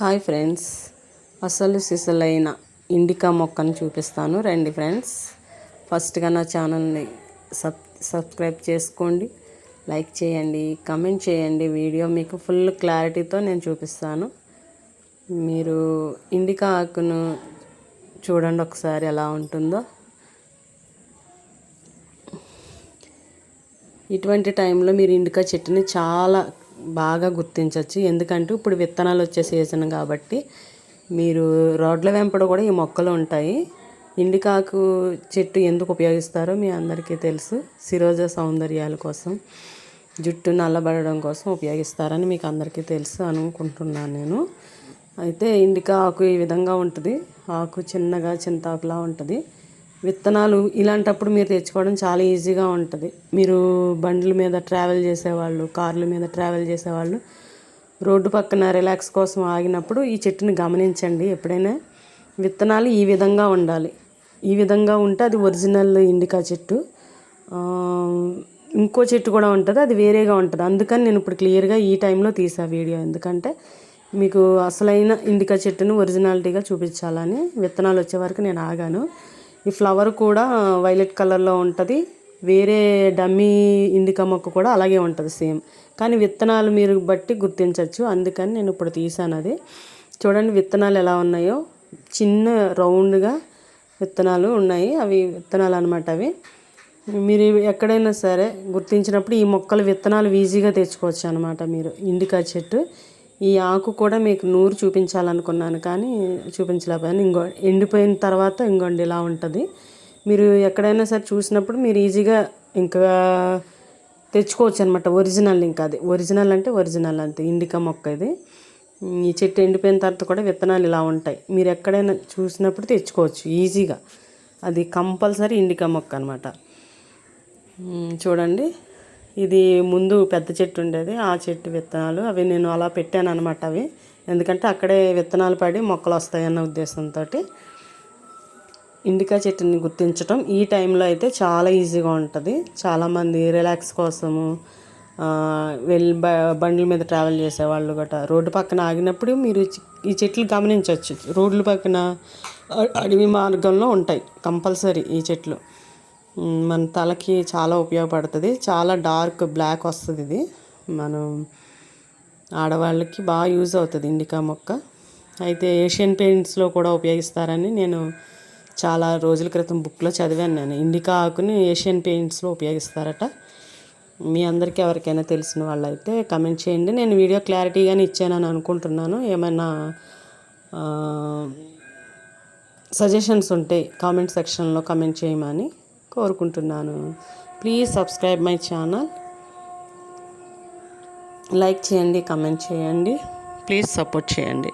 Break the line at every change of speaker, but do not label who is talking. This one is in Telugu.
హాయ్ ఫ్రెండ్స్, అసలు సిసలైన ఇండికా మొక్కను చూపిస్తాను రండి ఫ్రెండ్స్. ఫస్ట్గా నా ఛానల్ని సబ్స్క్రైబ్ చేసుకోండి, లైక్ చేయండి, కమెంట్ చేయండి. వీడియో మీకు ఫుల్ క్లారిటీతో నేను చూపిస్తాను. మీరు ఇండికా ఆకును చూడండి ఒకసారి ఎలా ఉంటుందో. ఇటువంటి టైంలో మీరు ఇండికా చెట్టుని చాలా బాగా గుర్తించవచ్చు. ఎందుకంటే ఇప్పుడు విత్తనాలు వచ్చే సీజన్ కాబట్టి మీరు రోడ్ల వెంపడ కూడా ఈ మొక్కలు ఉంటాయి. ఇండికాకు చెట్టు ఎందుకు ఉపయోగిస్తారో మీ అందరికీ తెలుసు. శిరోజ సౌందర్యాల కోసం, జుట్టు నల్లబడడం కోసం ఉపయోగిస్తారని మీకు అందరికీ తెలుసు అనుకుంటున్నాను నేను. అయితే ఇండికా ఆకు ఈ విధంగా ఉంటుంది. ఆకు చిన్నగా చింతాకులా ఉంటుంది. విత్తనాలు ఇలాంటప్పుడు మీరు తెచ్చుకోవడం చాలా ఈజీగా ఉంటుంది. మీరు బండ్ల మీద ట్రావెల్ చేసేవాళ్ళు, కార్ల మీద ట్రావెల్ చేసేవాళ్ళు రోడ్డు పక్కన రిలాక్స్ కోసం ఆగినప్పుడు ఈ చెట్టుని గమనించండి. ఎప్పుడైనా విత్తనాలు ఈ విధంగా ఉండాలి. ఈ విధంగా ఉంటే అది ఒరిజినల్ ఇండికా చెట్టు. ఇంకో చెట్టు కూడా ఉంటుంది, అది వేరేగా ఉంటుంది. అందుకని నేను ఇప్పుడు క్లియర్గా ఈ టైంలో తీసా వీడియో. ఎందుకంటే మీకు అసలైన ఇండికా చెట్టును ఒరిజినాలిటీగా చూపించాలని. విత్తనాలు వచ్చే వరకు నేను ఆగాను. ఈ ఫ్లవర్ కూడా వైలెట్ కలర్లో ఉంటుంది. వేరే డమ్మీ ఇండికా మొక్క కూడా అలాగే ఉంటుంది సేమ్. కానీ విత్తనాలు మీరు బట్టి గుర్తించవచ్చు. అందుకని నేను ఇప్పుడు తీసాను అది. చూడండి విత్తనాలు ఎలా ఉన్నాయో. చిన్న రౌండ్గా విత్తనాలు ఉన్నాయి. అవి విత్తనాలు అనమాట. అవి మీరు ఎక్కడైనా సరే గుర్తించినప్పుడు ఈ మొక్కలు విత్తనాలు ఈజీగా తెచ్చుకోవచ్చు అనమాట. మీరు ఇండికా చెట్టు ఈ ఆకు కూడా మీకు నూరు చూపించాలనుకున్నాను కానీ చూపించలేకపోయాను. ఎండిపోయిన తర్వాత ఇంకోండి ఇలా ఉంటుంది. మీరు ఎక్కడైనా సరే చూసినప్పుడు మీరు ఈజీగా ఇంకా తెచ్చుకోవచ్చు అనమాట. ఒరిజినల్, ఇంకా అది ఒరిజినల్ అంటే ఒరిజినల్ అంతే. ఇండికా మొక్క ఇది. ఈ చెట్టు ఎండిపోయిన తర్వాత కూడా విత్తనాలు ఇలా ఉంటాయి. మీరు ఎక్కడైనా చూసినప్పుడు తెచ్చుకోవచ్చు ఈజీగా. అది కంపల్సరీ ఇండికా మొక్క అనమాట. చూడండి, ఇది ముందు పెద్ద చెట్టు ఉండేది, ఆ చెట్టు విత్తనాలు అవి నేను అలా పెట్టాను అనమాట. అవి ఎందుకంటే అక్కడే విత్తనాలు పడి మొక్కలు వస్తాయన్న ఉద్దేశంతో. ఇండికా చెట్టుని గుర్తించడం ఈ టైంలో అయితే చాలా ఈజీగా ఉంటుంది. చాలామంది రిలాక్స్ కోసము బండ్ల మీద ట్రావెల్ చేసేవాళ్ళు గట్రా రోడ్డు పక్కన ఆగినప్పుడు మీరు ఈ చెట్లు గమనించవచ్చు. రోడ్ల పక్కన అడవి మార్గంలో ఉంటాయి కంపల్సరీ ఈ చెట్లు. మన తలకి చాలా ఉపయోగపడుతుంది. చాలా డార్క్ బ్లాక్ వస్తుంది. ఇది మనం ఆడవాళ్ళకి బాగా యూజ్ అవుతుంది ఇండికా మొక్క. అయితే ఏషియన్ పెయింట్స్లో కూడా ఉపయోగిస్తారని నేను చాలా రోజుల క్రితం బుక్లో చదివాను. నేను ఇండికా ఆకుని ఏషియన్ పెయింట్స్లో ఉపయోగిస్తారట. మీ అందరికీ ఎవరికైనా తెలిసిన వాళ్ళైతే కమెంట్ చేయండి. నేను వీడియో క్లారిటీగానే ఇచ్చానని అనుకుంటున్నాను. ఏమైనా సజెషన్స్ ఉంటే కామెంట్ సెక్షన్లో కమెంట్ చేయమని కోరుకుంటున్నాను. Please subscribe my channel, like చేయండి, కమెంట్ చేయండి, ప్లీజ్ సపోర్ట్ చేయండి.